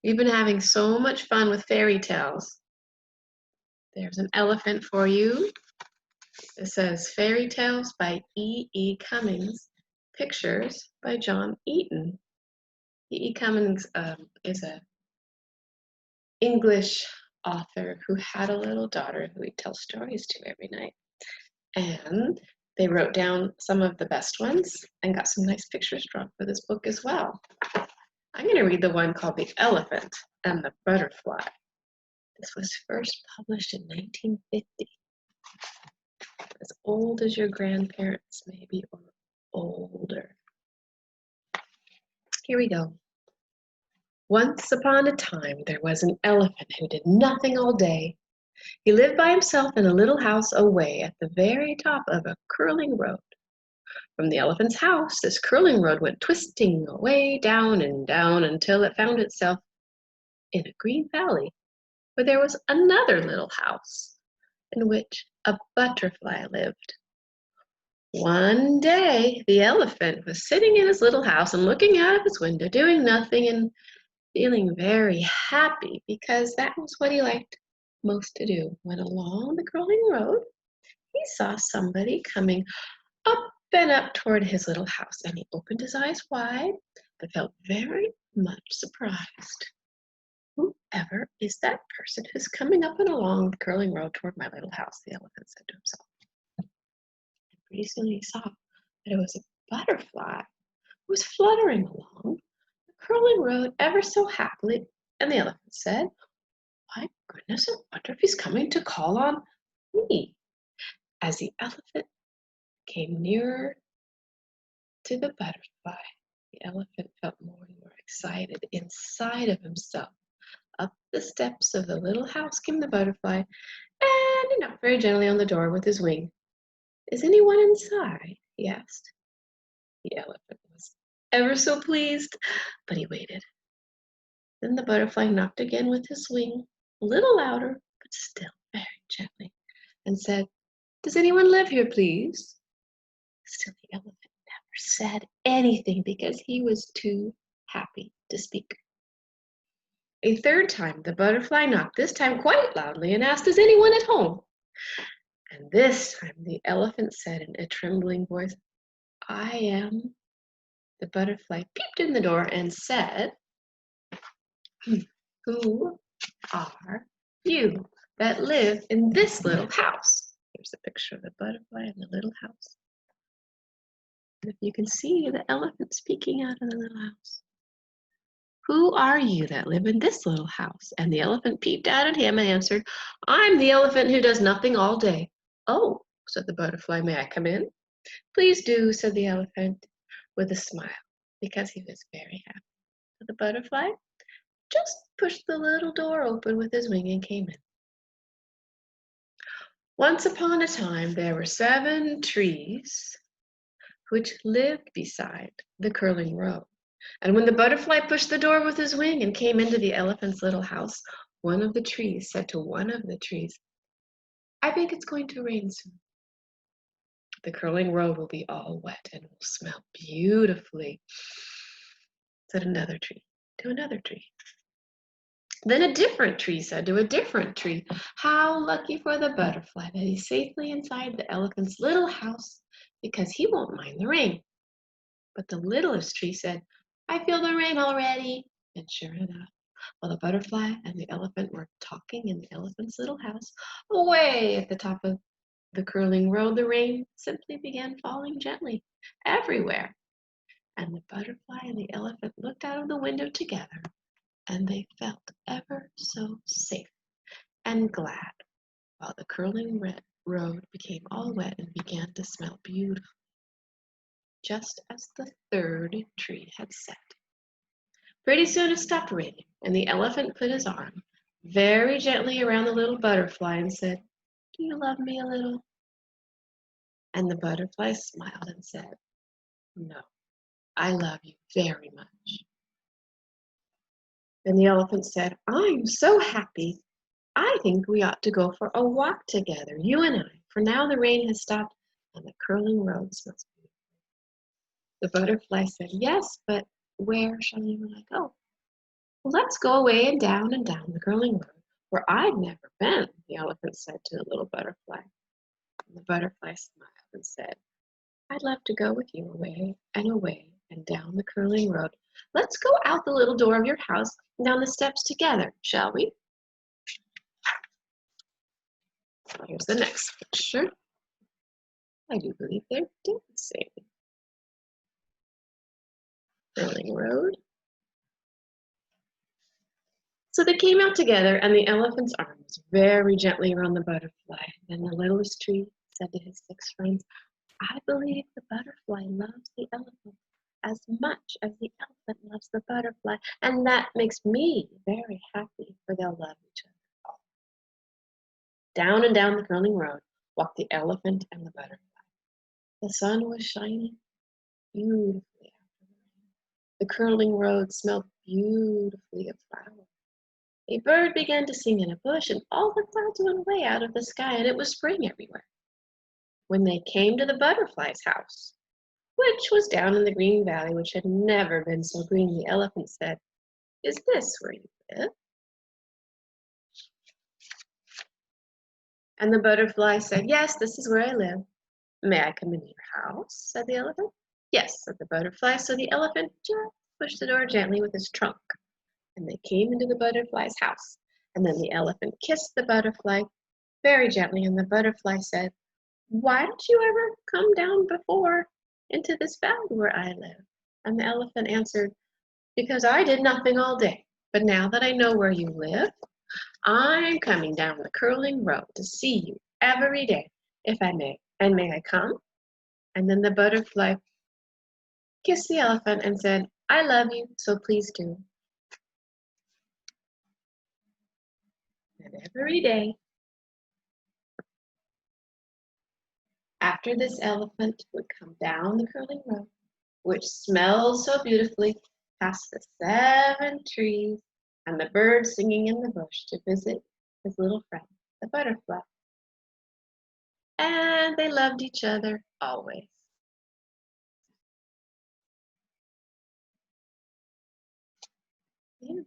We've been having so much fun with fairy tales. There's an elephant for you. It says Fairy Tales by EE Cummings, pictures by John Eaton. EE Cummings is an English author who had a little daughter who he'd tell stories to every night. And they wrote down some of the best ones and got some nice pictures drawn for this book as well. I'm going to read the one called The Elephant and the Butterfly. This was first published in 1950. As old as your grandparents, maybe, or older. Here we go. Once upon a time, there was an elephant who did nothing all day. He lived by himself in a little house away at the very top of a curling road. From the elephant's house, this curling road went twisting away down and down until it found itself in a green valley where there was another little house in which a butterfly lived. One day, the elephant was sitting in his little house and looking out of his window, doing nothing and feeling very happy because that was what he liked most to do. When along the curling road, he saw somebody coming up and up toward his little house, and he opened his eyes wide but felt very much surprised. Whoever is that person who's coming up and along the curling road toward my little house? The elephant said to himself. And pretty soon he saw that it was a butterfly who was fluttering along the curling road ever so happily, and the elephant said, "My goodness, I wonder if he's coming to call on me." As the elephant came nearer to the butterfly, the elephant felt more and more excited inside of himself. Up the steps of the little house came the butterfly, and he knocked very gently on the door with his wing. "Is anyone inside?" he asked. The elephant was ever so pleased, but he waited. Then the butterfly knocked again with his wing, a little louder, but still very gently, and said, "Does anyone live here, please?" Still the elephant never said anything because he was too happy to speak. A third time the butterfly knocked, this time quite loudly, and asked, "Is anyone at home?" And this time the elephant said in a trembling voice, "I am." The butterfly peeped in the door and said, "Who are you that live in this little house?" Here's a picture of the butterfly in the little house. And if you can see the elephant speaking out of the little house. "Who are you that live in this little house?" And the elephant peeped out at him and answered, "I'm the elephant who does nothing all day." "Oh," said the butterfly, "may I come in?" "Please do," said the elephant with a smile, because he was very happy. So the butterfly just pushed the little door open with his wing and came in. Once upon a time, there were 7 trees which lived beside the curling road. And when the butterfly pushed the door with his wing and came into the elephant's little house, one of the trees said to one of the trees, "I think it's going to rain soon. The curling road will be all wet and will smell beautifully," said another tree to another tree. Then a different tree said to a different tree, "How lucky for the butterfly that he's safely inside the elephant's little house because he won't mind the rain." But the littlest tree said, "I feel the rain already." And sure enough, while the butterfly and the elephant were talking in the elephant's little house, away at the top of the curling road, the rain simply began falling gently everywhere. And the butterfly and the elephant looked out of the window together, and they felt ever so safe and glad, while the curling road became all wet and began to smell beautiful, just as the third tree had said. Pretty soon it stopped raining, and the elephant put his arm very gently around the little butterfly and said, "Do you love me a little?" And the butterfly smiled and said, "No, I love you very much." Then the elephant said, "I'm so happy. I think we ought to go for a walk together, you and I, for now the rain has stopped and the curling road smells beautiful." The butterfly said, "Yes, but where shall you and I go?" Let's go away and down the curling road, where I've never been, the elephant said to the little butterfly. And the butterfly smiled and said, I'd love to go with you away and down the curling road. Let's go out the little door of your house and down the steps together, shall we? Here's the next picture. I do believe they're dancing. Curling road. So they came out together, and the elephant's arm was very gently around the butterfly. Then the littlest tree said to his 6 friends, I believe the butterfly loves the elephant as much as the elephant loves the butterfly, and that makes me very happy, for they'll love each other. Down and down the curling road walked the elephant and the butterfly. The sun was shining beautifully after the rain. The curling road smelled beautifully of flowers. A bird began to sing in a bush, and all the clouds went away out of the sky, and it was spring everywhere. When they came to the butterfly's house, which was down in the green valley, which had never been so green, the elephant said, Is this where you live? And the butterfly said, Yes, this is where I live. May I come into your house? Said the elephant. Yes, said the butterfly. So the elephant just pushed the door gently with his trunk, and they came into the butterfly's house. And then the elephant kissed the butterfly very gently, and the butterfly said, Why don't you ever come down before into this valley where I live? And the elephant answered, Because I did nothing all day, but now that I know where you live, I'm coming down the curling road to see you every day, if I may. And may I come? And then the butterfly kissed the elephant and said, I love you, so please do. And every day, after this elephant would come down the curling road, which smelled so beautifully, past the 7 trees and the birds singing in the bush to visit his little friend, the butterfly. And they loved each other always. Yeah.